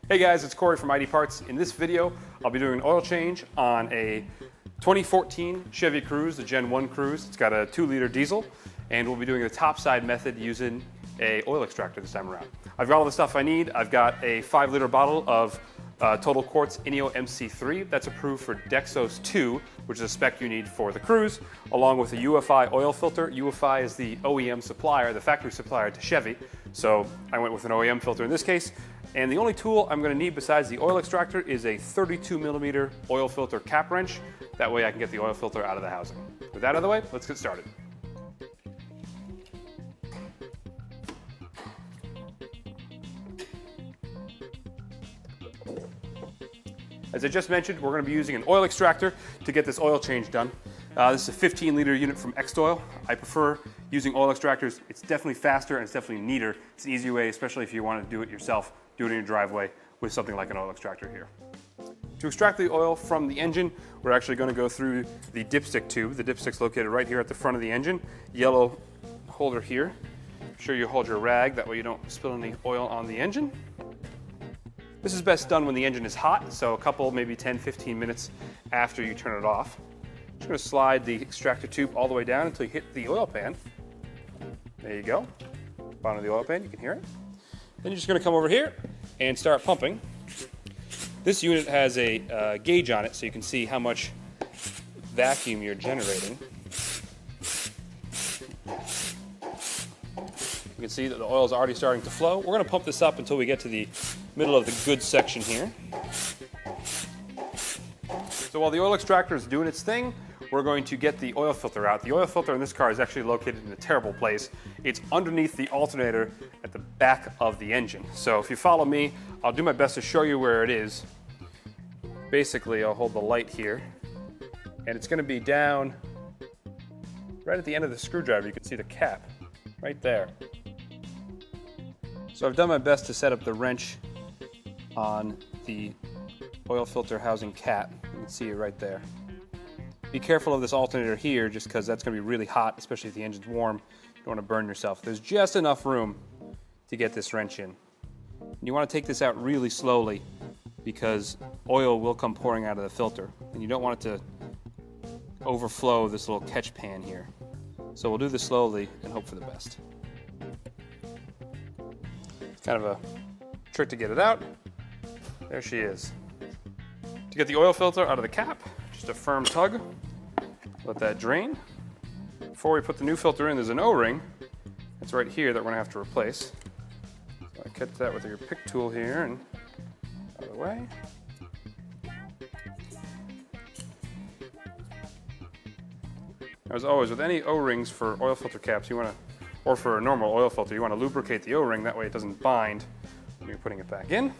Hey guys, it's Corey from ID Parts. In this video, I'll be doing an oil change on a 2014 Chevy Cruze, the Gen1 Cruze. It's got a 2-liter diesel, and we'll be doing the topside method using a oil extractor this time around. I've got all the stuff I need. I've got a 5-liter bottle of Total Quartz Ineo MC3. That's approved for Dexos 2, which is a spec you need for the Cruze, along with a UFI oil filter. UFI is the OEM supplier, the factory supplier to Chevy, so I went with an OEM filter in this case. And the only tool I'm going to need besides the oil extractor is a 32mm oil filter cap wrench. That way I can get the oil filter out of the housing. With that out of the way, let's get started. As I just mentioned, we're going to be using an oil extractor to get this oil change done. This is a 15-liter unit from X-Oil. I prefer using oil extractors. It's definitely faster and it's definitely neater. It's an easy way, especially if you want to do it yourself. Do it in your driveway with something like an oil extractor here. To extract the oil from the engine, we're actually going to go through the dipstick tube. The dipstick's located right here at the front of the engine. Yellow holder here. Make sure you hold your rag, that way you don't spill any oil on the engine. This is best done when the engine is hot, so a couple, maybe 10-15 minutes after you turn it off. Just going to slide the extractor tube all the way down until you hit the oil pan. There you go. Bottom of the oil pan, you can hear it. Then you're just going to come over here and start pumping. This unit has a gauge on it so you can see how much vacuum you're generating. You can see that the oil is already starting to flow. We're going to pump this up until we get to the middle of the goods section here. So while the oil extractor is doing its thing, we're going to get the oil filter out. The oil filter in this car is actually located in a terrible place. It's underneath the alternator at the back of the engine. So if you follow me, I'll do my best to show you where it is. Basically, I'll hold the light here, and it's going to be down right at the end of the screwdriver. You can see the cap right there. So I've done my best to set up the wrench on the oil filter housing cap. You can see it right there. Be careful of this alternator here, just because that's going to be really hot, especially if the engine's warm. You don't want to burn yourself. There's just enough room to get this wrench in. And you want to take this out really slowly because oil will come pouring out of the filter, and you don't want it to overflow this little catch pan here. So we'll do this slowly and hope for the best. It's kind of a trick to get it out. There she is. To get the oil filter out of the cap, just a firm tug, let that drain. Before we put the new filter in, there's an O-ring that's right here that we're going to have to replace. So I catch that with your pick tool here and out of the way. As always, with any O-rings for oil filter caps, or for a normal oil filter, you want to lubricate the O-ring, that way it doesn't bind when you're putting it back in.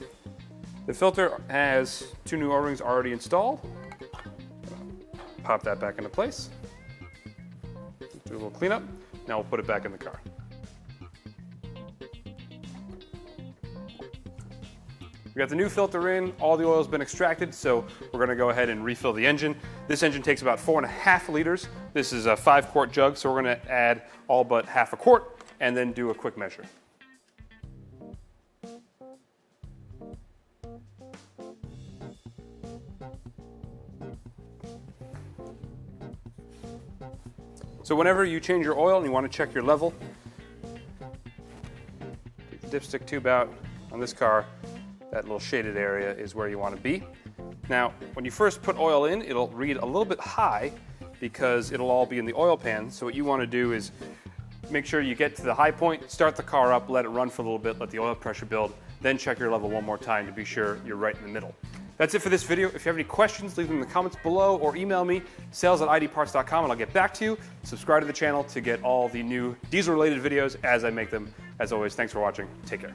The filter has 2 new O-rings already installed. Pop that back into place. Do a little cleanup. Now we'll put it back in the car. We got the new filter in, all the oil's been extracted, so we're going to go ahead and refill the engine. This engine takes about 4.5 liters. This is a 5-quart jug, so we're going to add all but half a quart and then do a quick measure. So whenever you change your oil and you want to check your level, take the dipstick tube out. On this car, that little shaded area is where you want to be. Now, when you first put oil in, it'll read a little bit high because it'll all be in the oil pan. So what you want to do is make sure you get to the high point, start the car up, let it run for a little bit, let the oil pressure build, then check your level one more time to be sure you're right in the middle. That's it for this video. If you have any questions, leave them in the comments below or email me, sales@IDParts.com, and I'll get back to you. Subscribe to the channel to get all the new diesel-related videos as I make them. As always, thanks for watching. Take care.